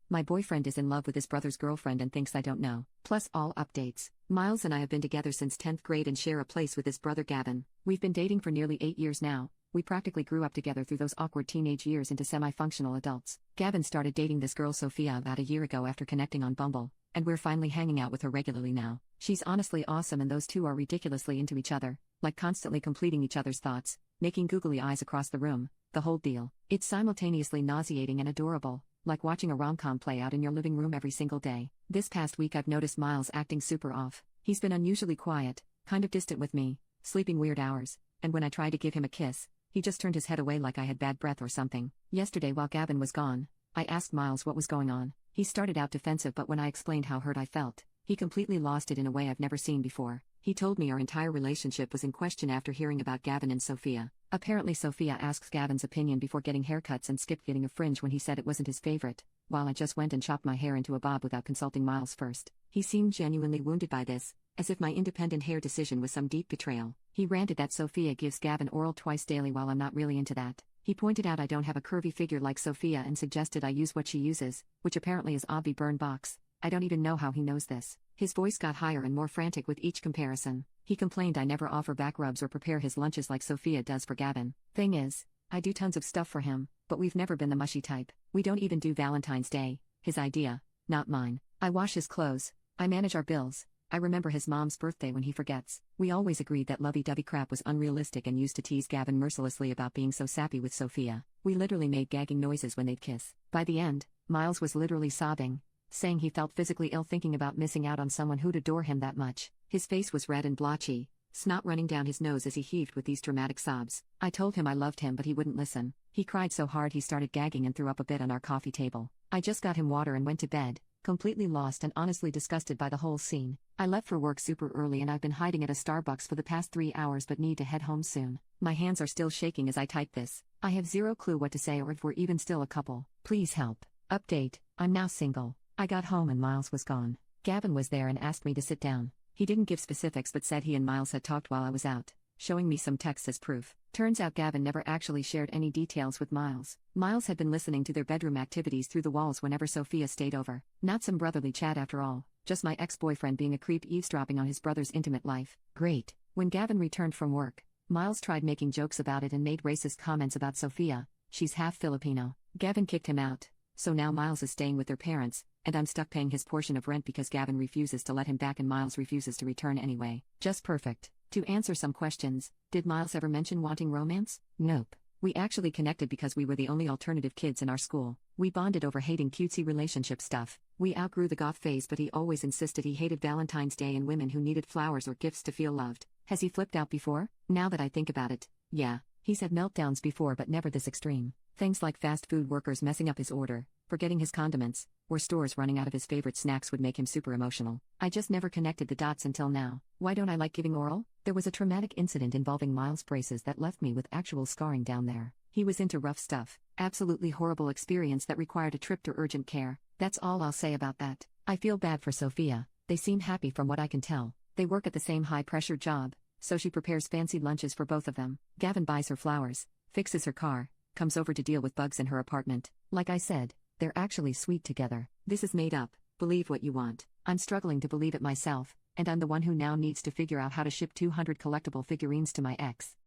My boyfriend is in love with his brother's girlfriend and thinks I don't know. Plus all updates. Miles and I have been together since 10th grade and share a place with his brother Gavin. We've been dating for nearly 8 years now. We practically grew up together through those awkward teenage years into semi-functional adults. Gavin started dating this girl Sophia about a year ago after connecting on Bumble, and we're finally hanging out with her regularly now. She's honestly awesome and those two are ridiculously into each other, like constantly completing each other's thoughts, making googly eyes across the room, the whole deal. It's simultaneously nauseating and adorable, like watching a rom-com play out in your living room every single day. This past week I've noticed Miles acting super off. He's been unusually quiet, kind of distant with me, sleeping weird hours, and when I tried to give him a kiss, he just turned his head away like I had bad breath or something. Yesterday while Gavin was gone, I asked Miles what was going on. He started out defensive, but when I explained how hurt I felt, he completely lost it in a way I've never seen before. He told me our entire relationship was in question after hearing about Gavin and Sophia. Apparently Sophia asks Gavin's opinion before getting haircuts and skipped getting a fringe when he said it wasn't his favorite, while I just went and chopped my hair into a bob without consulting Miles first. He seemed genuinely wounded by this, as if my independent hair decision was some deep betrayal. He ranted that Sophia gives Gavin oral twice daily while I'm not really into that. He pointed out I don't have a curvy figure like Sophia and suggested I use what she uses, which apparently is Obvi Burn Box. I don't even know how he knows this. His voice got higher and more frantic with each comparison. He complained I never offer back rubs or prepare his lunches like Sophia does for Gavin. Thing is, I do tons of stuff for him, but we've never been the mushy type. We don't even do Valentine's Day, his idea, not mine. I wash his clothes, I manage our bills, I remember his mom's birthday when he forgets. We always agreed that lovey-dovey crap was unrealistic and used to tease Gavin mercilessly about being so sappy with Sophia. We literally made gagging noises when they'd kiss. By the end, Miles was literally sobbing, saying he felt physically ill thinking about missing out on someone who'd adore him that much. His face was red and blotchy, snot running down his nose as he heaved with these dramatic sobs. I told him I loved him, but he wouldn't listen. He cried so hard he started gagging and threw up a bit on our coffee table. I just got him water and went to bed, completely lost and honestly disgusted by the whole scene. I left for work super early and I've been hiding at a Starbucks for the past 3 hours but need to head home soon. My hands are still shaking as I type this. I have zero clue what to say or if we're even still a couple. Please help. Update, I'm now single. I got home and Miles was gone. Gavin was there and asked me to sit down. He didn't give specifics but said he and Miles had talked while I was out, showing me some texts as proof. Turns out Gavin never actually shared any details with Miles. Miles had been listening to their bedroom activities through the walls whenever Sophia stayed over. Not some brotherly chat after all, just my ex-boyfriend being a creep eavesdropping on his brother's intimate life. Great. When Gavin returned from work, Miles tried making jokes about it and made racist comments about Sophia. She's half Filipino. Gavin kicked him out, so now Miles is staying with their parents, and I'm stuck paying his portion of rent because Gavin refuses to let him back and Miles refuses to return anyway. Just perfect. To answer some questions, did Miles ever mention wanting romance? Nope. We actually connected because we were the only alternative kids in our school. We bonded over hating cutesy relationship stuff. We outgrew the goth phase, but he always insisted he hated Valentine's Day and women who needed flowers or gifts to feel loved. Has he flipped out before? Now that I think about it, yeah. He's had meltdowns before but never this extreme. Things like fast food workers messing up his order, forgetting his condiments, or stores running out of his favorite snacks would make him super emotional. I just never connected the dots until now. Why don't I like giving oral? There was a traumatic incident involving Miles' braces that left me with actual scarring down there. He was into rough stuff. Absolutely horrible experience that required a trip to urgent care. That's all I'll say about that. I feel bad for Sophia. They seem happy from what I can tell. They work at the same high-pressure job, so she prepares fancy lunches for both of them. Gavin buys her flowers, fixes her car, comes over to deal with bugs in her apartment. Like I said, they're actually sweet together. This is made up. Believe what you want. I'm struggling to believe it myself, and I'm the one who now needs to figure out how to ship 200 collectible figurines to my ex.